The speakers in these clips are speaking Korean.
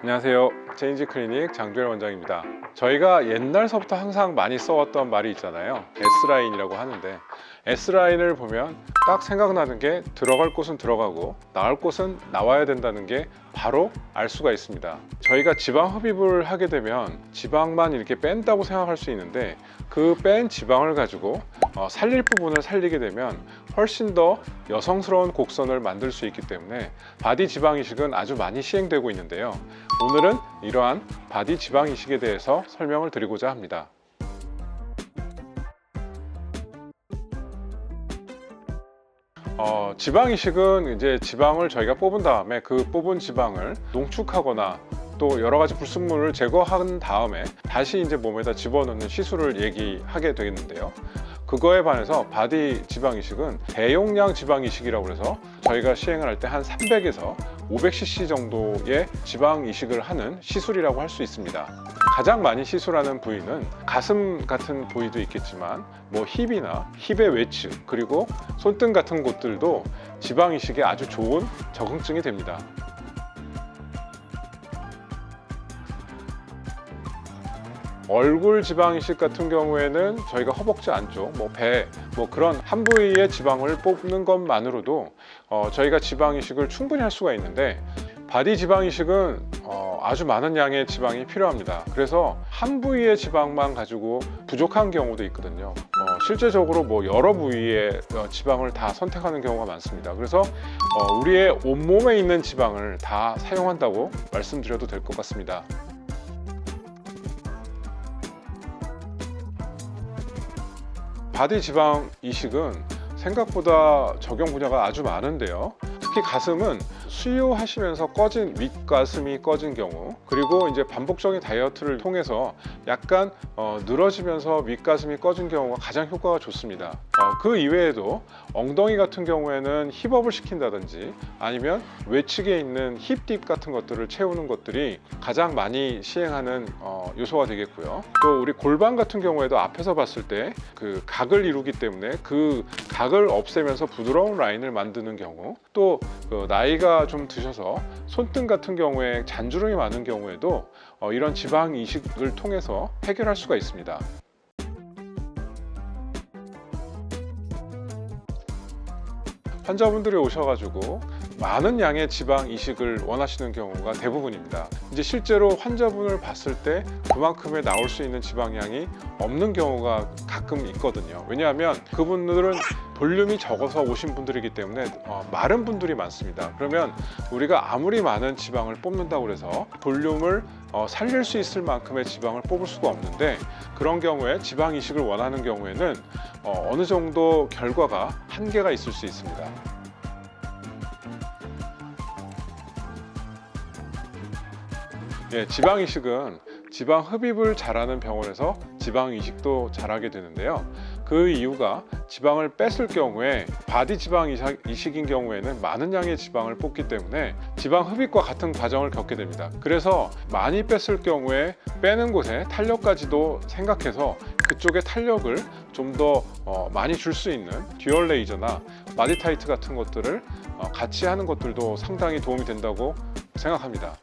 안녕하세요. 체인지 클리닉 장주열 원장입니다. 저희가 옛날서부터 항상 많이 써왔던 말이 있잖아요. S라인이라고 하는데, S라인을 보면 딱 생각나는 게 들어갈 곳은 들어가고 나올 곳은 나와야 된다는 게 바로 알 수가 있습니다. 저희가 지방 흡입을 하게 되면 지방만 이렇게 뺀다고 생각할 수 있는데, 그 뺀 지방을 가지고 살릴 부분을 살리게 되면 훨씬 더 여성스러운 곡선을 만들 수 있기 때문에 바디 지방 이식은 아주 많이 시행되고 있는데요. 오늘은 이러한 바디 지방 이식에 대해서 설명을 드리고자 합니다. 지방 이식은 이제 지방을 저희가 뽑은 다음에 그 뽑은 지방을 농축하거나 또 여러 가지 불순물을 제거한 다음에 다시 이제 몸에다 집어넣는 시술을 얘기하게 되겠는데요. 그거에 반해서 바디 지방 이식은 대용량 지방 이식이라고 해서 저희가 시행을 할 때 한 300에서 500cc 정도의 지방 이식을 하는 시술이라고 할 수 있습니다. 가장 많이 시술하는 부위는 가슴 같은 부위도 있겠지만 뭐 힙이나 힙의 외측 그리고 손등 같은 곳들도 지방 이식에 아주 좋은 적응증이 됩니다. 얼굴 지방 이식 같은 경우에는 저희가 허벅지 안쪽, 배, 그런 한 부위의 지방을 뽑는 것만으로도 저희가 지방 이식을 충분히 할 수가 있는데, 바디 지방 이식은 아주 많은 양의 지방이 필요합니다. 그래서 한 부위의 지방만 가지고 부족한 경우도 있거든요. 실제적으로 여러 부위의 지방을 다 선택하는 경우가 많습니다. 그래서 우리의 온몸에 있는 지방을 다 사용한다고 말씀드려도 될 것 같습니다. 바디 지방 이식은 생각보다 적용 분야가 아주 많은데요. 특히 가슴은 수유하시면서 꺼진 윗가슴이 꺼진 경우, 그리고 이제 반복적인 다이어트를 통해서 약간 늘어지면서 윗가슴이 꺼진 경우가 가장 효과가 좋습니다. 그 이외에도 엉덩이 같은 경우에는 힙업을 시킨다든지 아니면 외측에 있는 힙딥 같은 것들을 채우는 것들이 가장 많이 시행하는 요소가 되겠고요. 또 우리 골반 같은 경우에도 앞에서 봤을 때 그 각을 이루기 때문에 그 각을 없애면서 부드러운 라인을 만드는 경우, 또 나이가 좀 드셔서 손등 같은 경우에 잔주름이 많은 경우에도 이런 지방 이식을 통해서 해결할 수가 있습니다. 환자분들이 오셔가지고 많은 양의 지방 이식을 원하시는 경우가 대부분입니다. 이제 실제로 환자분을 봤을 때 그만큼의 나올 수 있는 지방량이 없는 경우가 가끔 있거든요. 왜냐하면 그분들은 볼륨이 적어서 오신 분들이기 때문에 마른 분들이 많습니다. 그러면 우리가 아무리 많은 지방을 뽑는다고 해서 볼륨을 살릴 수 있을 만큼의 지방을 뽑을 수가 없는데, 그런 경우에 지방 이식을 원하는 경우에는 어느 정도 결과가 한계가 있을 수 있습니다. 지방 이식은 지방 흡입을 잘하는 병원에서 지방 이식도 잘하게 되는데요. 그 이유가 지방을 뺐을 경우에 바디 지방 이식인 경우에는 많은 양의 지방을 뽑기 때문에 지방 흡입과 같은 과정을 겪게 됩니다. 그래서 많이 뺐을 경우에 빼는 곳에 탄력까지도 생각해서 그쪽에 탄력을 좀 더 많이 줄 수 있는 듀얼 레이저나 바디 타이트 같은 것들을 같이 하는 것들도 상당히 도움이 된다고 생각합니다.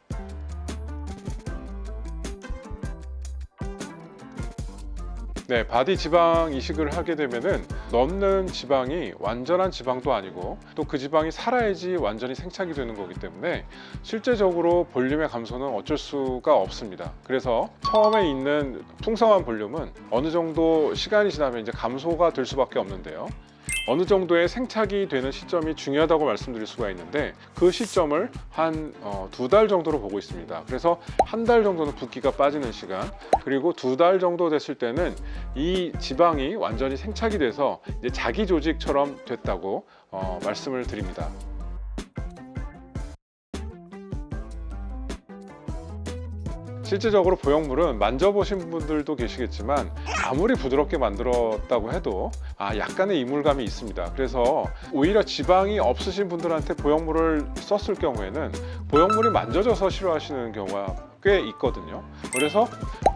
바디 지방 이식을 하게 되면은 넣는 지방이 완전한 지방도 아니고 또 그 지방이 살아야지 완전히 생착이 되는 거기 때문에 실제적으로 볼륨의 감소는 어쩔 수가 없습니다. 그래서 처음에 있는 풍성한 볼륨은 어느 정도 시간이 지나면 이제 감소가 될 수밖에 없는데요. 어느 정도의 생착이 되는 시점이 중요하다고 말씀드릴 수가 있는데, 그 시점을 한 2달 정도로 보고 있습니다. 그래서 한 달 정도는 붓기가 빠지는 시간, 그리고 2달 정도 됐을 때는 이 지방이 완전히 생착이 돼서 이제 자기 조직처럼 됐다고 말씀을 드립니다. 실제적으로 보형물은 만져보신 분들도 계시겠지만 아무리 부드럽게 만들었다고 해도 약간의 이물감이 있습니다. 그래서 오히려 지방이 없으신 분들한테 보형물을 썼을 경우에는 보형물이 만져져서 싫어하시는 경우가 꽤 있거든요. 그래서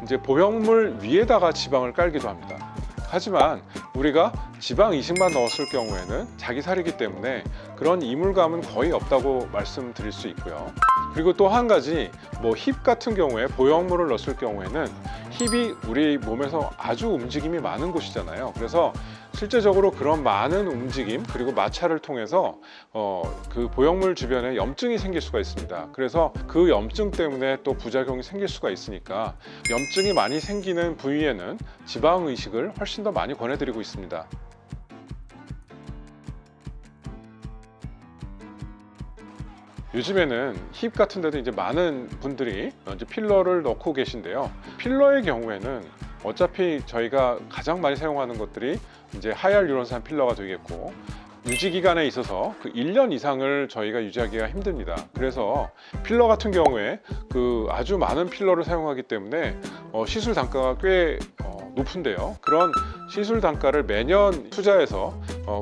이제 보형물 위에다가 지방을 깔기도 합니다. 하지만 우리가 지방 이식만 넣었을 경우에는 자기 살이기 때문에 그런 이물감은 거의 없다고 말씀드릴 수 있고요. 그리고 또 한 가지 힙 같은 경우에 보형물을 넣었을 경우에는 힙이 우리 몸에서 아주 움직임이 많은 곳이잖아요. 그래서 실제적으로 그런 많은 움직임 그리고 마찰을 통해서 그 보형물 주변에 염증이 생길 수가 있습니다. 그래서 그 염증 때문에 또 부작용이 생길 수가 있으니까 염증이 많이 생기는 부위에는 지방 이식을 훨씬 더 많이 권해드리고 있습니다. 요즘에는 힙 같은 데도 이제 많은 분들이 이제 필러를 넣고 계신데요. 필러의 경우에는 어차피 저희가 가장 많이 사용하는 것들이 이제 하이알루론산 필러가 되겠고, 유지 기간에 있어서 그 1년 이상을 저희가 유지하기가 힘듭니다. 그래서 필러 같은 경우에 그 아주 많은 필러를 사용하기 때문에 시술 단가가 꽤 높은데요. 그런 시술 단가를 매년 투자해서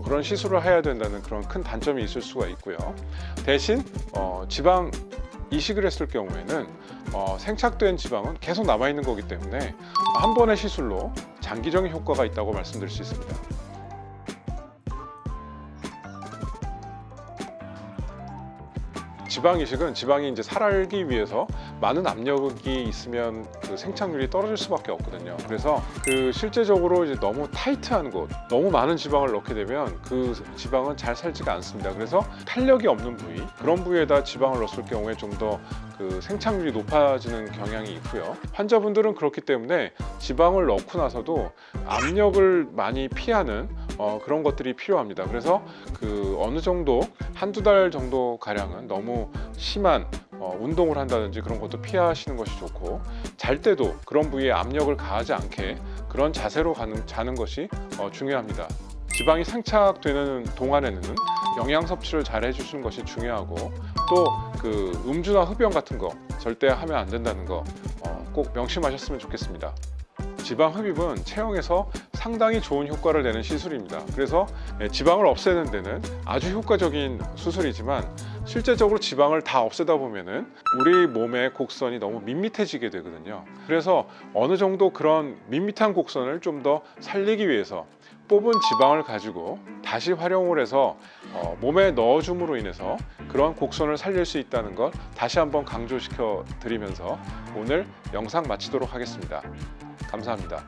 그런 시술을 해야 된다는 그런 큰 단점이 있을 수가 있고요. 대신 지방 이식을 했을 경우에는 생착된 지방은 계속 남아있는 거기 때문에 한 번의 시술로 장기적인 효과가 있다고 말씀드릴 수 있습니다. 지방 이식은 지방이 이제 살기 위해서 많은 압력이 있으면 그 생착률이 떨어질 수밖에 없거든요. 그래서 그 실제적으로 이제 너무 타이트한 곳, 너무 많은 지방을 넣게 되면 그 지방은 잘 살지가 않습니다. 그래서 탄력이 없는 부위, 그런 부위에다 지방을 넣었을 경우에 좀 더 그 생착률이 높아지는 경향이 있고요. 환자분들은 그렇기 때문에 지방을 넣고 나서도 압력을 많이 피하는 그런 것들이 필요합니다. 그래서 그 어느 정도 한두 달 정도 가량은 너무 심한 운동을 한다든지 그런 것도 피하시는 것이 좋고, 잘 때도 그런 부위에 압력을 가하지 않게 그런 자세로 자는 것이 중요합니다. 지방이 생착되는 동안에는 영양 섭취를 잘 해주시는 것이 중요하고, 또 그 음주나 흡연 같은 거 절대 하면 안 된다는 거 꼭 명심하셨으면 좋겠습니다. 지방 흡입은 체형에서 상당히 좋은 효과를 내는 시술입니다. 그래서 지방을 없애는 데는 아주 효과적인 수술이지만, 실제적으로 지방을 다 없애다 보면은 우리 몸의 곡선이 너무 밋밋해지게 되거든요. 그래서 어느 정도 그런 밋밋한 곡선을 좀 더 살리기 위해서 뽑은 지방을 가지고 다시 활용을 해서 몸에 넣어줌으로 인해서 그런 곡선을 살릴 수 있다는 것 다시 한번 강조시켜 드리면서 오늘 영상 마치도록 하겠습니다. 감사합니다.